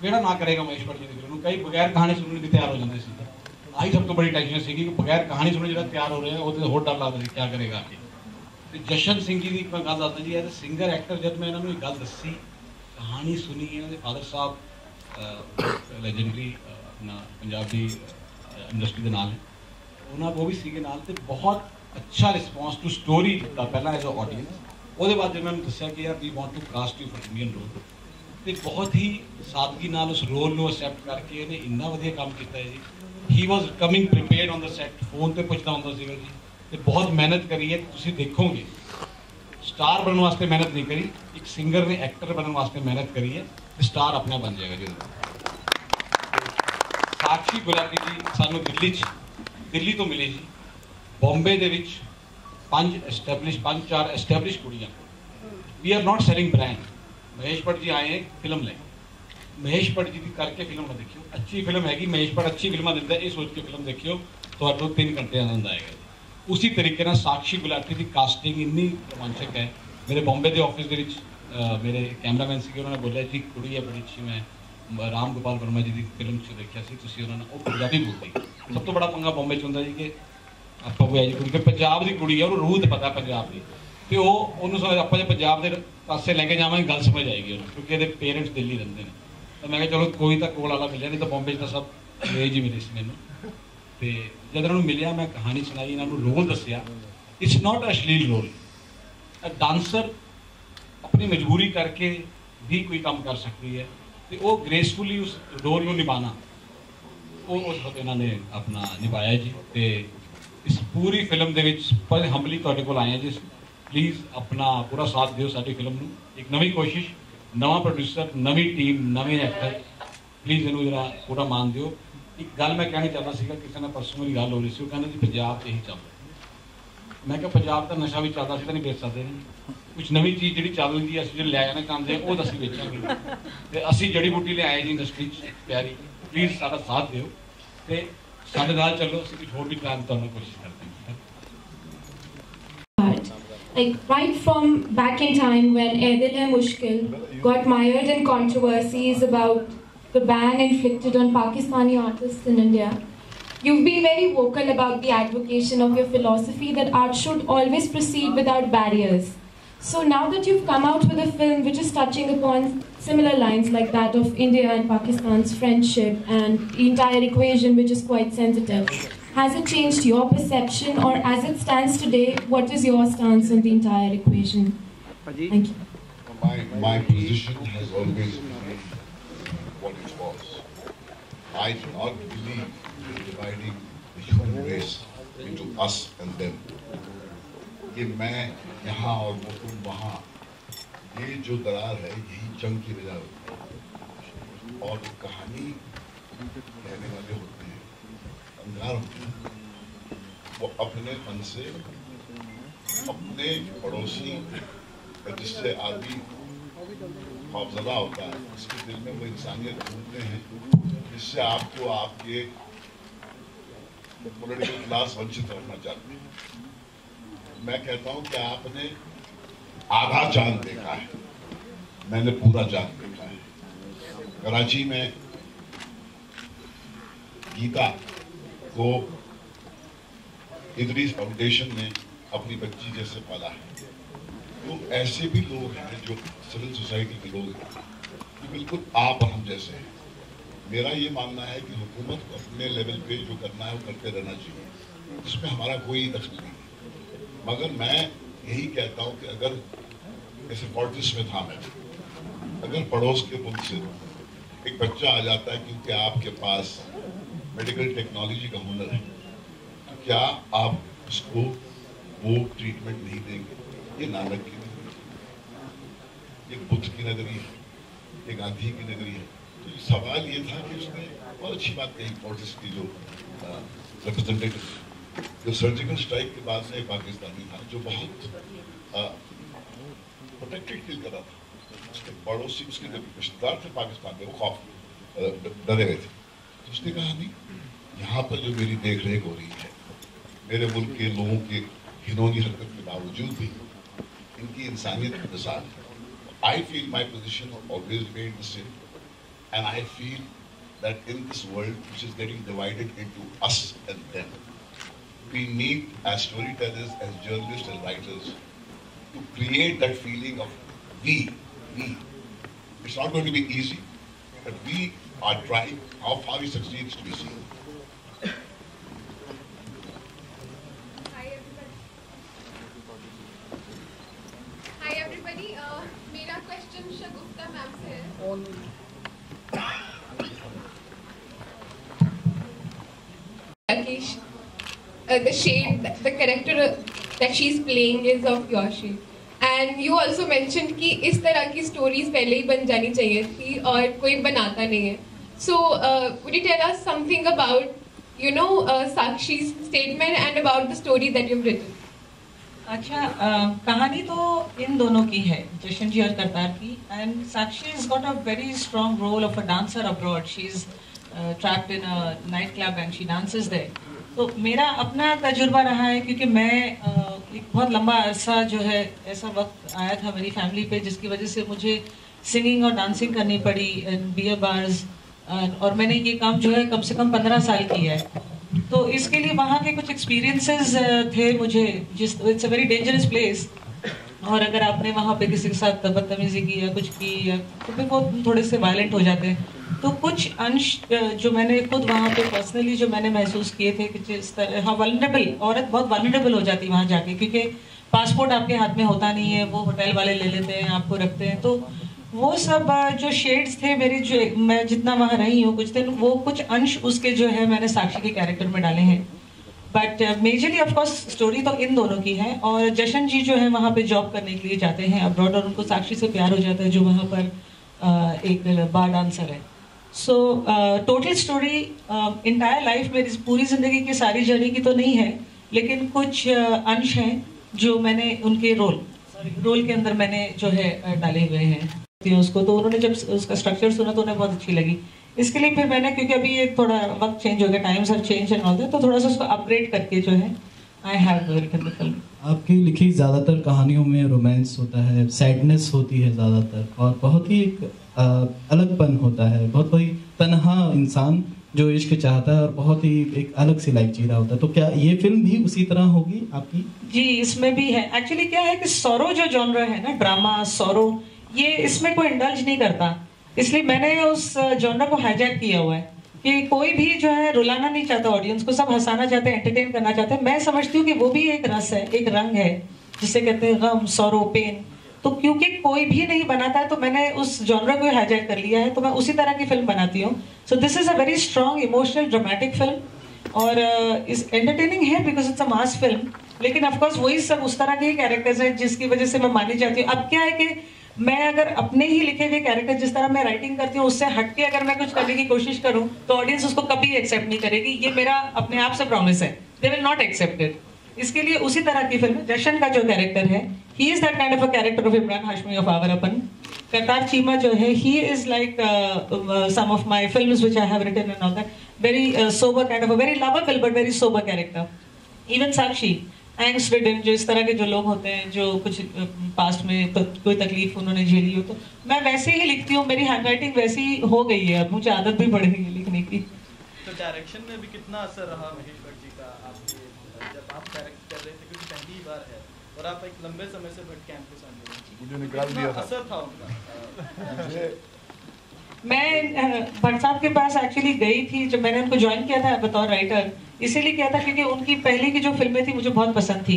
केड़ा ना करेगा महेश भट्ट जी की फिल्म। कई बगैर कहानी सुनने भी तैयार हो जाते थे। आही सब तो बड़ी टेंशन सी कि बगैर कहानी सुने जो तैयार हो रहे हैं, वो होर डर लगता है क्या करेगा आके। तो जशन सिंह जी की मैं गल दसदा जी, एज ए सिंगर एक्टर जब मैं इन्होंने गल दसी, कहानी सुनी, इन्होंने फादर साहब लेजेंडरी अपना पंजाबी इंडस्ट्री के नाल है, उन्होंने वो भी सीगे नाल, तो बहुत अच्छा रिस्पॉन्स टू स्टोरी दिता पहला एज अ ऑडियंस। वो बाद जब मैंने दसिया कि यार we want to cast you for Indian role, तो बहुत ही सादगी नाल उस रोल को एक्सैप्ट करके इन्हें इन्ना वधिया काम किया है जी। He was coming prepared on the set, phone पर पुछता होंदा सीगा जी, तो बहुत मेहनत करी है। तुसीं देखोगे स्टार बनने वास्ते मेहनत नहीं करी, एक सिंगर ने एक्टर बनने वास्ते मेहनत करी है, तो स्टार अपना बन जाएगा जी। साक्षी गुलाटी जी सानू दिल्ली तो मिले जी। बॉम्बे दे विच 5-4 एस्टैबलिश कुड़ियां। We are not selling brand. Mahesh Bhatt ji आए हैं फिल्म ले, महेश भट्ट जी की करके फिल्म ना देखियो, अच्छी फिल्म हैगी, महेश भट्ट अच्छी फिल्म दिंदा है, ये सोच के फिल्म देखियो, तो 3 घंटे आनंद आएगा। उसी तरीके ना साक्षी गुलाटी की कास्टिंग इन्नी रोमांचक है। मेरे बॉम्बे के ऑफिस के मेरे कैमरामैन से उन्होंने बोलिया जी कुड़ी है बड़ी अच्छी, मैं राम गोपाल वर्मा जी की फिल्म से देखा सी, तुसीं उन्होंने वो पंजाबी बोलती। सब तो बड़ा पंगा बॉम्बे च हुंदा जी कि ਆਪਾਂ ਕੋਈ ਐਜੀ ਕੁੜੀ ਕਿ ਪੰਜਾਬ ਦੀ ਕੁੜੀ ਹੈ, ਉਹਨੂੰ ਰੂਹ ਤੇ ਪਤਾ ਪੰਜਾਬ ਦੀ, ਤੇ ਉਹਨੂੰ ਸਮਝ ਆਪਾਂ ਜੇ ਪੰਜਾਬ ਦੇ ਪਾਸੇ ਲੈ ਕੇ ਜਾਵਾਂਗੇ ਗੱਲ ਸਮਝ ਆਏਗੀ ਉਹਨੂੰ, ਕਿਉਂਕਿ ਇਹਦੇ ਪੇਰੈਂਟਸ ਦਿੱਲੀ ਰਹਿੰਦੇ ਨੇ। ਤਾਂ ਮੈਂ ਕਿਹਾ ਚਲੋ ਕੋਈ ਤਾਂ ਕੋਲ ਵਾਲਾ ਮਿਲਿਆ, ਨਹੀਂ ਤਾਂ ਬੰਬੇ 'ਚ ਤਾਂ ਸਭ ਅੰਗਰੇਜ਼ ਹੀ ਮਿਲੇ ਸੀ ਮੈਨੂੰ। ਤੇ ਜਦ ਇਹਨਾਂ ਨੂੰ ਮਿਲਿਆ, ਮੈਂ ਕਹਾਣੀ ਸੁਣਾਈ, ਇਹਨਾਂ ਨੂੰ ਰੋਲ ਦੱਸਿਆ। ਇਟਸ ਨਾਟ ਅਸ਼ਲੀਲ ਰੋਲ। ਡਾਂਸਰ ਆਪਣੀ ਮਜਬੂਰੀ ਕਰਕੇ ਵੀ ਕੋਈ ਕੰਮ ਕਰ ਸਕਦੀ ਹੈ, ਤੇ ਉਹ ਗ੍ਰੇਸਫੁਲੀ ਉਸ ਰੋਲ ਨੂੰ ਨਿਭਾਉਣਾ, ਉਹ ਉਸ ਵਕਤ ਇਹਨਾਂ ਨੇ ਆਪਣਾ ਨਿਭਾਇਆ ਜੀ। ਤੇ इस पूरी फिल्म के पर हम्बली तुहाडे कोल आए हैं जी, प्लीज़ अपना पूरा साथ दिओ साडी फिल्म नूं। एक नवी कोशिश, नवा प्रोड्यूसर, नवी टीम, नवे एक्टर, प्लीज़ इनू जरा पूरा मान दिओ। एक गल मैं कहना चाहता सीगा, किसी ने परसों मेरी गल हो रही सी, वो कहंदे जी पंजाब यही चलदा। मैं कहा पंजाब का नशा भी चलदा, असीं तां नहीं बेच सकदे नहीं, कुछ नवी चीज़ जिहड़ी चल रही है, असीं जो लै जाना चाहते हैं वो असीं बेचांगे, ते असीं जड़ी बूटी ले आए जी इंडस्ट्री प्यारी। प्लीज़ साडा साथ दिओ ते साडे नाल चलो, असीं कुछ होर भी प्लान करने की कोशिश करते हैं। Like right from back in time when Ae Dil Hai Mushkil got mired in controversies about the ban inflicted on Pakistani artists in India, you've been very vocal about the advocation of your philosophy that art should always proceed without barriers. So now that you've come out with a film which is touching upon similar lines like that of India and Pakistan's friendship and the entire equation which is quite sensitive, has it changed your perception, or as it stands today, what is your stance on the entire equation? Thank you. My position has always been what it was. I do not believe in dividing the human race into us and them. ये मैं यहाँ और वो तुम वहाँ, ये जो दरार है यही जंग की वजह होती है। और कहानी कहने वाले होते हैं, अंगार होते हैं, वो अपने फन से अपने पड़ोसी जिससे आदमी खौफजदा होता है, उसके दिल में वो इंसानियत ढूंढते हैं जिससे आपको आपके पॉलिटिकल क्लास वंचित रखना चाहते हैं। मैं कहता हूं कि आपने आधा चांद देखा है, मैंने पूरा चांद देखा है। कराची में गीता को इदरीस फाउंडेशन ने अपनी बच्ची जैसे पाला है। तो ऐसे भी लोग हैं जो सिविल सोसाइटी के लोग हैं, ये बिल्कुल आप और हम जैसे हैं। मेरा ये मानना है कि हुकूमत को अपने लेवल पे जो करना है वो करते रहना चाहिए, इसमें हमारा कोई दखल नहीं है। मगर मैं यही कहता हूँ कि अगर जैसे फोर्टिस में था, मैं अगर पड़ोस के मुल्क से एक बच्चा आ जाता है क्योंकि आपके पास मेडिकल टेक्नोलॉजी का हुनर है, तो क्या आप उसको वो ट्रीटमेंट नहीं देंगे? ये नानक की नजरिया, ये बुद्ध की नजरिया, ये गांधी की नगरी है। तो सवाल ये था कि उसने बहुत अच्छी बात कही, पॉलिटिक्स की जो रिप्रेजेंटेटिव, जो सर्जिकल स्ट्राइक के बाद से एक पाकिस्तानी था जो बहुत प्रोटेक्टेड फील कर रहा था। उसके पड़ोसी, उसके जो रिश्तेदार थे पाकिस्तान में, वो खौफ डरे हुए थे। तो उसने कहा नहीं, यहाँ पर जो मेरी देख रेख हो रही है, मेरे मुल्क के लोगों के घिनौनी हरकत के बावजूद भी इनकी इंसानियत की मिसाल है। I feel my position always remained the same, and I feel that in this world which is getting divided into us and them, we need as storytellers, as journalists and writers to create that feeling of we. It's not going to be easy, but we are trying. How far we succeed is to be seen. Hi everybody. मेरा question शगुफ्ता ma'am से है. The shade, the character that she's playing is of your shade. And you also mentioned कि इस तरह की stories पहले ही बन जानी चाहिए थी और कोई बनाता नहीं है. So would you tell us something about, you know, Sakshi's statement and about the story that you've written? अच्छा, कहानी तो इन दोनों की है, जशन जी और करतार की. And Sakshi has got a very strong role of a dancer abroad. She's trapped in a night club and she dances there. तो मेरा अपना तजुर्बा रहा है, क्योंकि मैं एक बहुत लंबा अरसा जो है ऐसा वक्त आया था मेरी फैमिली पे जिसकी वजह से मुझे सिंगिंग और डांसिंग करनी पड़ी इन बियर बार्स, और मैंने ये काम जो है कम से कम 15 साल किया है. तो इसके लिए वहाँ के कुछ एक्सपीरियंसेस थे मुझे, it's a very dangerous place, और अगर आपने वहाँ पे किसी के साथ बदतमीजी की या कुछ की या तो फिर वो थोड़े से वायलेंट हो जाते हैं. तो कुछ अंश जो मैंने खुद वहाँ पे पर्सनली जो मैंने महसूस किए थे कि जिस तरह हाँ वल्नरेबल, औरत बहुत वल्नरेबल हो जाती है वहाँ जाके, क्योंकि पासपोर्ट आपके हाथ में होता नहीं है, वो होटल वाले ले लेते हैं, आपको रखते हैं. तो वो सब जो शेड्स थे मेरे, जो मैं जितना वहाँ रही हूँ कुछ दिन, वो कुछ अंश उसके जो है मैंने साक्षी के कैरेक्टर में डाले हैं. बट मेजरली ऑफकोर्स स्टोरी तो इन दोनों की है. और जशन जी जो है वहाँ पे जॉब करने के लिए जाते हैं अब्रॉड, और उनको साक्षी से प्यार हो जाता है जो वहाँ पर एक बार डांसर है. So total story entire life मेरी पूरी ज़िंदगी की सारी जर्नी की तो नहीं है, लेकिन कुछ अंश हैं जो मैंने उनके रोल के अंदर मैंने जो है डाले हुए हैं उसको. तो उन्होंने जब उसका स्ट्रक्चर सुना तो उन्हें बहुत अच्छी लगी. इसके लिए फिर मैंने, क्योंकि अभी एक थोड़ा वक्त चेंज हो गया, times are change and all that, तो थोड़ा सा उसको अपग्रेड करके जो है I have written the film. आपकी लिखी ज़्यादातर कहानियों में रोमांस होता है, सैडनेस होती है ज़्यादातर, और बहुत ही एक अलगपन होता है, बहुत ही तन्हा इंसान जो इश्क चाहता है और बहुत ही एक अलग सी लाइफ जी रहा होता है. तो क्या ये फिल्म भी उसी तरह होगी आपकी? जी, इसमें भी है. एक्चुअली क्या है कि सॉरो जो जॉनर है ना, ड्रामा सॉरो, ये इसमें कोई इंडल्ज नहीं करता, इसलिए मैंने उस जॉनर को हाईजैक किया हुआ है कि कोई भी जो है रुलाना नहीं चाहता ऑडियंस को, सब हंसाना चाहते हैं, एंटरटेन करना चाहते हैं. मैं समझती हूँ कि वो भी एक रस है, एक रंग है, जिसे कहते हैं गम, सॉरो, पेन. तो क्योंकि कोई भी नहीं बनाता है तो मैंने उस जॉनर को हाईजैक कर लिया है, तो मैं उसी तरह की फिल्म बनाती हूँ. So this is a very strong emotional dramatic film, और इस एंटरटेनिंग है because it's a mass film. लेकिन ऑफकोर्स वही सब उस तरह के ही कैरेक्टर्स हैं जिसकी वजह से मैं मानी जाती हूँ. अब क्या है कि मैं अगर अपने ही लिखे हुए कैरेक्टर, जिस तरह मैं राइटिंग करती हूँ, उससे हटके अगर मैं कुछ करने की कोशिश करूँ तो ऑडियंस उसको कभी एक्सेप्ट नहीं करेगी. ये मेरा अपने आप से प्रॉमिस है, they will not accept it. इसके लिए उसी तरह की फिल्म. जशन का जो कैरेक्टर है, he is that kind of a character of Imran Hashmi of our upon. Kartar Cheema जो है, he is like some of my films which I have written and all that, very sober kind of a very lovable but very sober character. Even Sakshi, angst ridden, जो इस तरह के जो लोग होते हैं जो कुछ पास्ट में कोई तकलीफ उन्होंने झेली हो, तो मैं वैसे ही लिखती हूँ. मेरी हैंडराइटिंग वैसी हो गई है, अब मुझे आदत भी पड़ गई है लिखने की. तो डायरेक्शन में भी कितना असर रहा महेश भट्ट जी का आपके, जब आप डायरेक्ट कर रहे थे, क्योंकि पहली बार है और आप एक लंबे समय से भट्ट कैंप के साथ मुझे निकाल दिया था, असर था उनका? मैं भट्ट साहब के पास एक्चुअली गई थी जब मैंने उनको ज्वाइन किया था बतौर राइटर. इसीलिए किया था क्योंकि उनकी पहले की जो फिल्में थी मुझे बहुत पसंद थी,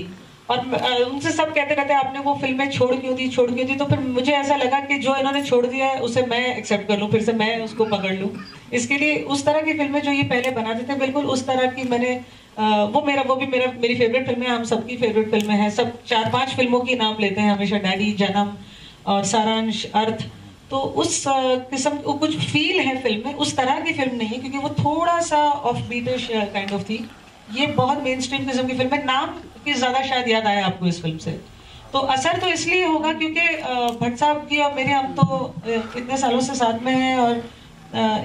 और उनसे सब कहते रहते आपने वो फिल्में छोड़ क्यों दी. तो फिर मुझे ऐसा लगा कि जो इन्होंने छोड़ दिया है उसे मैं एक्सेप्ट कर लूँ, फिर से मैं उसको पकड़ लूँ. इसके लिए उस तरह की फिल्में जो ये पहले बनाते थे, बिल्कुल उस तरह की मैंने वो भी मेरी फेवरेट फिल्में, हम सबकी फेवरेट फिल्में हैं. सब 4-5 फिल्मों की नाम लेते हैं हमेशा, डैडी, जन्म और सारांश, अर्थ. तो उस किस्म को कुछ फील है फिल्म में, उस तरह की फिल्म नहीं है क्योंकि वो थोड़ा सा ऑफ बीटिश काइंड ऑफ थी। ये बहुत मेन स्ट्रीम किस्म की फिल्म है। नाम की ज़्यादा शायद याद आया आपको इस फिल्म से। तो असर तो इसलिए होगा क्योंकि भट्ट साहब की और मेरे, हम तो इतने सालों से साथ में हैं और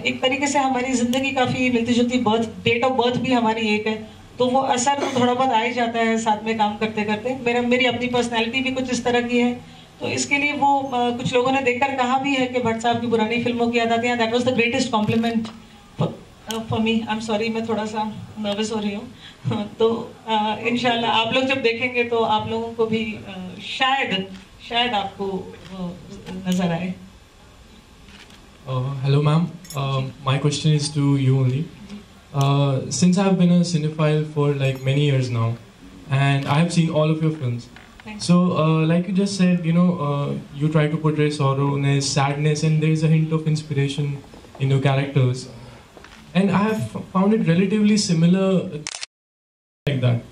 एक तरीके से हमारी ज़िंदगी काफ़ी मिलती जुलती, डेट ऑफ बर्थ भी हमारी एक है, तो वो असर तो थोड़ा बहुत आ ही जाता है साथ में काम करते करते। मेरी अपनी पर्सनैलिटी भी कुछ इस तरह की है, तो इसके लिए वो कुछ लोगों ने देखकर कहा भी है कि भट्ट साहब की पुरानी फिल्मों की याद आती है। That was the greatest complement for me. I am sorry, मैं थोड़ा सा नर्वस हो रही हूँ। तो इंशाल्लाह आप लोग जब देखेंगे तो आप लोगों को भी शायद आपको नजर आए। Hello ma'am, my question is to you only. Since I have been a cinephile for like many years now, and I have seen all of your films. So, like you just said, you know, you try to portray sorrowness, sadness, and there is a hint of inspiration in your characters. And I have found it relatively similar like that.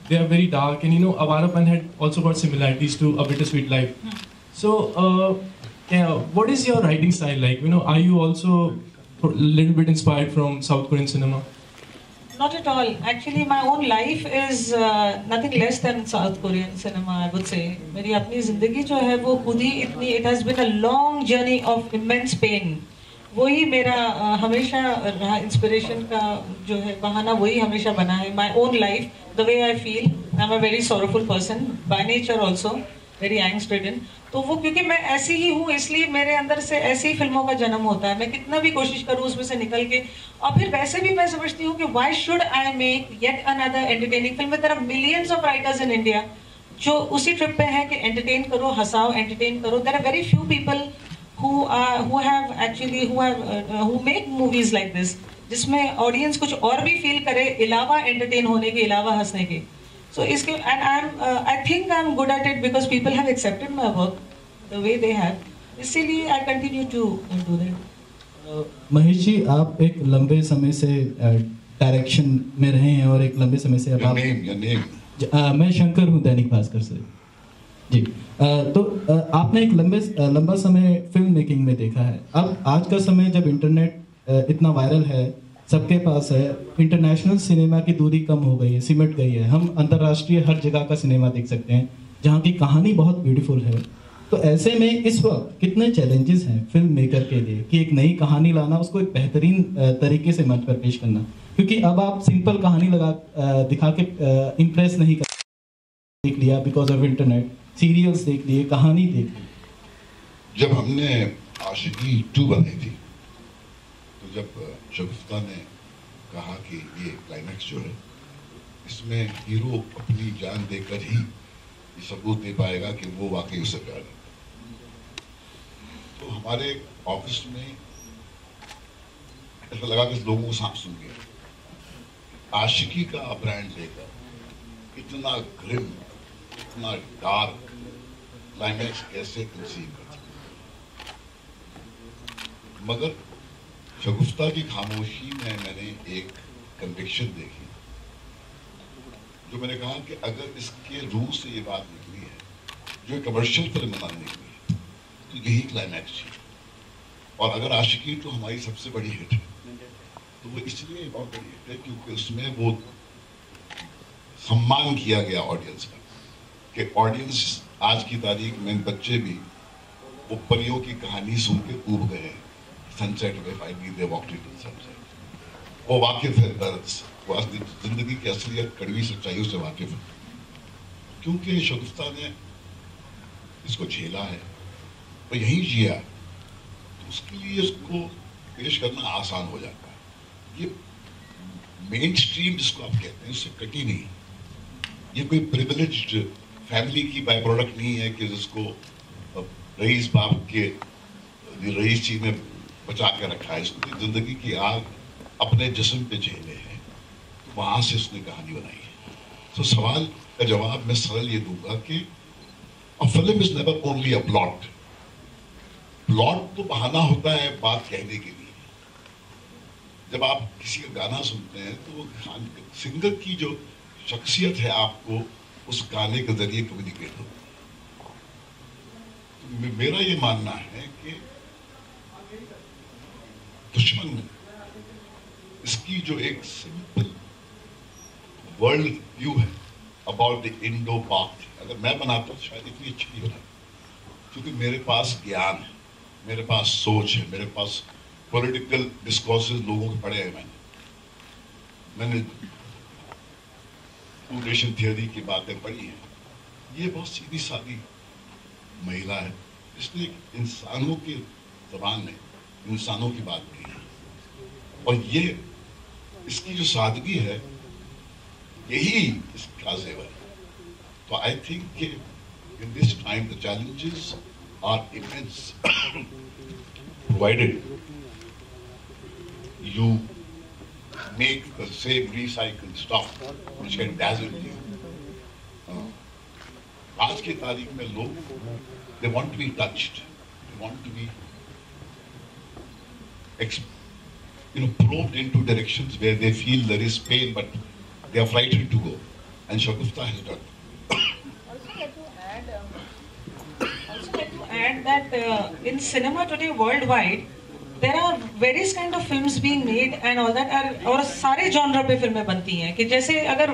They are very dark, and you know, Avarapan had also got similarities to A Bittersweet Life. So, what is your writing style like? You know, are you also a little bit inspired from South Korean cinema? Not at all. Actually, my own life is nothing less than South Korean cinema, I would say. मेरी अपनी ज़िंदगी जो है वो खुद ही इतनी, it has been a long journey of immense pain. वही मेरा हमेशा रहा, इंस्पिरेशन का जो है बहाना वही हमेशा बना है. My own life, the way I feel, I'm a very sorrowful person by nature also, very angst-ridden. तो वो क्योंकि मैं ऐसी ही हूँ इसलिए मेरे अंदर से ऐसी ही फिल्मों का जन्म होता है. मैं कितना भी कोशिश करूँ उसमें से निकल के, और फिर वैसे भी मैं समझती हूँ कि why should I make yet another entertaining film? There are millions of writers in India जो उसी ट्रिप पे हैं कि एंटरटेन करो, हंसाओ, एंटरटेन करो. There are very few people who make movies like this जिसमें ऑडियंस कुछ और भी फील करे इलावा एंटरटेन होने के, इलावा हंसने के. So इसके and I think I'm good at it because people have accepted my work the way they have. इसीलिए I continue to do that. Mahesh ji, आप एक लंबे समय से डायरेक्शन में रहे हैं और एक लंबे समय से अब मैं शंकर हूँ दैनिक भास्कर से जी. तो आपने एक लंबा समय फिल्म मेकिंग में देखा है. अब आज का समय जब इंटरनेट इतना वायरल है, सबके पास है, इंटरनेशनल सिनेमा की दूरी कम हो गई है, सिमट गई है. हम अंतर्राष्ट्रीय हर जगह का सिनेमा देख सकते हैं जहाँ की कहानी बहुत ब्यूटीफुल है. तो ऐसे में इस वक्त कितने चैलेंजेस हैं फिल्म मेकर के लिए कि एक नई कहानी लाना, उसको एक बेहतरीन तरीके से मंच पर पेश करना, क्योंकि अब आप सिंपल कहानी दिखा के इम्प्रेस नहीं कर, देख लिया बिकॉज ऑफ इंटरनेट, सीरियल्स देख लिए, कहानी देख ली. जब हमने आशिकी 2 बनाई थी तो जब शगुफ्ता ने कहा कि ये क्लाइमैक्स जो है इसमें हीरो अपनी जान देकर ही ये सबूत दे पाएगा कि वो वाकई उससे प्यार है, तो हमारे ऑफिस में ऐसा लगा कि लोगों को सांप सूंघ गया. आशिकी का ब्रांड लेकर इतना ग्रिम, इतना डार्क क्लाइमैक्स कैसे कंसीव कर सकते. मगर शगुफ्ता की खामोशी में मैंने एक कन्विक्शन देखी, जो मैंने कहा कि अगर इसके रूह से ये बात निकली है जो कमर्शियल फिल्म बनाने निकली है तो यही क्लाइमैक्स है. और अगर आशिकी तो हमारी सबसे बड़ी हिट है, तो वो इसलिए बहुत बड़ी हिट है क्योंकि उसमें वो सम्मान किया गया ऑडियंस का, कि ऑडियंस आज की तारीख में बच्चे भी वो परियों की कहानी सुन के ऊब गए. सनसेट में finally they walked into sunset. वो वाकिफ है दर्द, वो जिंदगी की असलियत, कड़वी सच्चाइयों से वाकिफ है, क्योंकि शगुफ्ता ने इसको झेला है, वो यही जिया, तो उसके लिए उसको पेश करना आसान हो जाता है. ये मेन स्ट्रीम जिसको आप कहते हैं उससे कटी नहीं. ये कोई प्रिविलेज्ड फैमिली की बाय प्रोडक्ट नहीं है कि जिसको रईस बाप के रईस जी ने बचा के रखा है. इसको जिंदगी की आग अपने जिस्म पे झेले हैं, तो वहां से उसने कहानी बनाई है. तो सवाल का जवाब मैं सरल ये दूंगा कि a film is never only a plot. Plot तो बहाना होता है बात कहने के लिए. जब आप किसी का गाना सुनते हैं तो वो सिंगर की जो शख्सियत है आपको उस गाने के जरिए कम्युनिकेट होती है. तो मेरा ये मानना है कि दुश्मन नहीं, इसकी जो एक सिंपल वर्ल्ड व्यू है अबाउट द इंडो पाक, अगर मैं बनाता तो शायद इतनी अच्छी नहीं बनाती, क्योंकि मेरे पास ज्ञान है, मेरे पास सोच है, मेरे पास पॉलिटिकल डिस्कोर्सेस लोगों के पढ़े हैं, मैंने टू नेशन थियोरी की बातें पढ़ी हैं। ये बहुत सीधी सादी महिला है, इसने इंसानों की ज़बान में इंसानों की बात की है, और ये इसकी जो सादगी है यही इसका जेवर है। तो आई थिंक कि in this time the challenges are immense, provided you make the same recycled stuff which can dazzle you. आज की तारीख में लोग they want to be touched, they want to be probed into directions where they feel there is pain but they are frightened to go, and Shagufta has done. Also like to add that in cinema today worldwide there are various kind of films being made and all that are, और सारे genre पे फिल्में बनती हैं कि जैसे अगर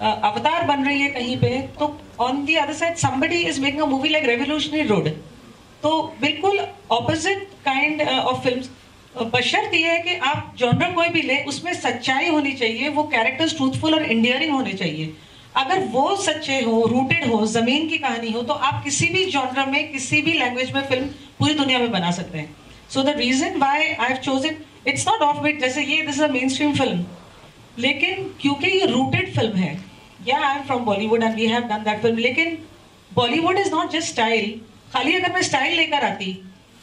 अवतार बन रही है कहीं पे तो on the other side somebody is making a movie like Revolutionary Road, तो बिल्कुल opposite kind of films। बशर्त ये है कि आप जॉनर कोई भी ले उसमें सच्चाई होनी चाहिए, वो कैरेक्टर्स ट्रूथफुल और इंडियरिंग होने चाहिए। अगर वो सच्चे हो, रूटेड हो, जमीन की कहानी हो, तो आप किसी भी जॉनर में किसी भी लैंग्वेज में फिल्म पूरी दुनिया में बना सकते हैं। So the reason why I have chosen, it's not offbeat, जैसे ये this is a mainstream film, लेकिन क्योंकि ये रूटेड फिल्म है, या I am from Bollywood and we have done that film, लेकिन Bollywood is not just style. खाली अगर मैं स्टाइल लेकर आती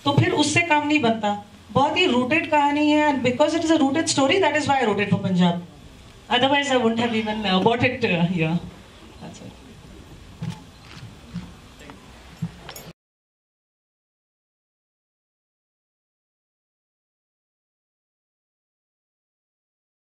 तो फिर उससे काम नहीं बनता, बहुत ही रूटेड कहानी है, and because it is a rooted story that is why I wrote it for Punjab, otherwise I wouldn't have even bought it here. That's it.